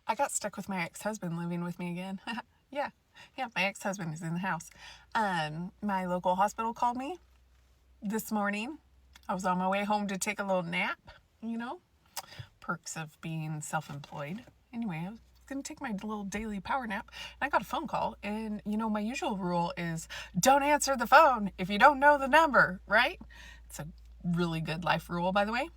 I got stuck with my ex-husband living with me again. Yeah. Yeah, my ex-husband is in the house. My local hospital called me this morning. I was on my way home to take a little nap, you know, perks of being self-employed. Anyway, I was going to take my little daily power nap, and I got a phone call. And, you know, my usual rule is don't answer the phone if you don't know the number, right? It's a really good life rule, by the way.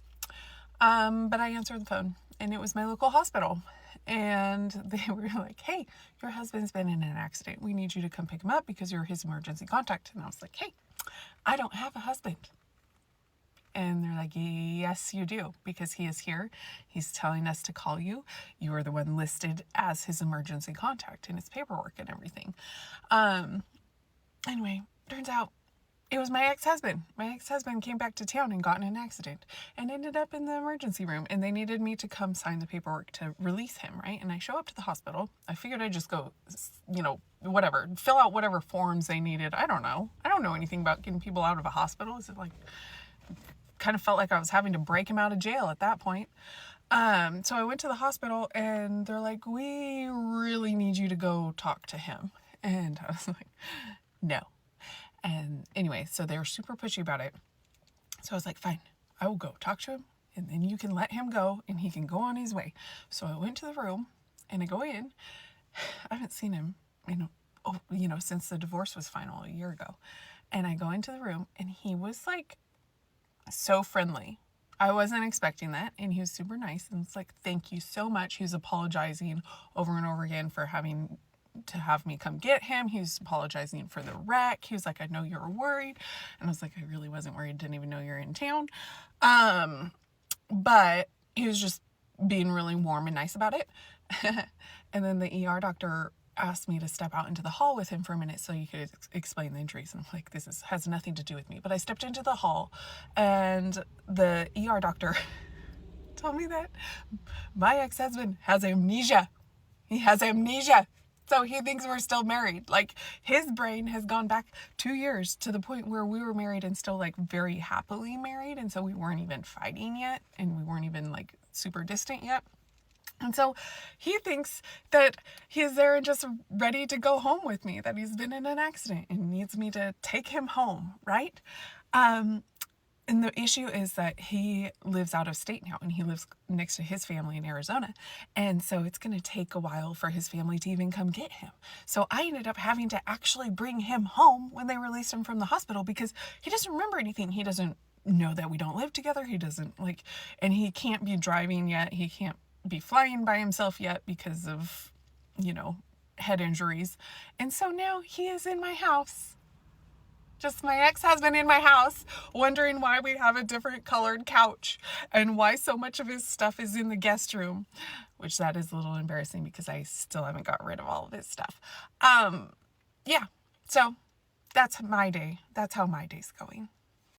But I answered the phone, and it was my local hospital. And they were like, hey, your husband's been in an accident. We need you to come pick him up because you're his emergency contact. And I was like, hey, I don't have a husband. And they're like, yes, you do, because he is here. He's telling us to call you. You are the one listed as his emergency contact in his paperwork and everything. Anyway, turns out it was my ex-husband. My ex-husband came back to town and got in an accident and ended up in the emergency room. And they needed me to come sign the paperwork to release him, right? And I show up to the hospital. I figured I'd just go, you know, whatever, fill out whatever forms they needed. I don't know. I don't know anything about getting people out of a hospital. Is it like, kind of felt like I was having to break him out of jail at that point. So I went to the hospital and they're like, we really need you to go talk to him. And I was like, no. And anyway, so they're super pushy about it. So I was like, fine, I will go talk to him and then you can let him go and he can go on his way. So I went to the room and I go in. I haven't seen him, since the divorce was final a year ago. And I go into the room and he was like so friendly. I wasn't expecting that. And he was super nice. And it's like, thank you so much. He was apologizing over and over again for having to have me come get him. He was apologizing for the wreck. He was like, I know you were worried. And I was like, I really wasn't worried. Didn't even know you were in town. But he was just being really warm and nice about it. And then the ER doctor asked me to step out into the hall with him for a minute so you could explain the injuries. And I'm like, has nothing to do with me. But I stepped into the hall and the ER doctor told me that my ex-husband has amnesia. He has amnesia. So he thinks we're still married. Like, his brain has gone back 2 years to the point where we were married and still like very happily married. And so we weren't even fighting yet. And we weren't even like super distant yet. And so he thinks that he's there and just ready to go home with me, that he's been in an accident and needs me to take him home, right? And the issue is that he lives out of state now and he lives next to his family in Arizona. And so it's going to take a while for his family to even come get him. So I ended up having to actually bring him home when they released him from the hospital because he doesn't remember anything. He doesn't know that we don't live together. He doesn't and he can't be driving yet. He can't be flying by himself yet because of, head injuries. And so now he is in my house. Just my ex-husband in my house, wondering why we have a different colored couch and why so much of his stuff is in the guest room, which that is a little embarrassing because I still haven't got rid of all of his stuff. Yeah, so that's my day. That's how my day's going.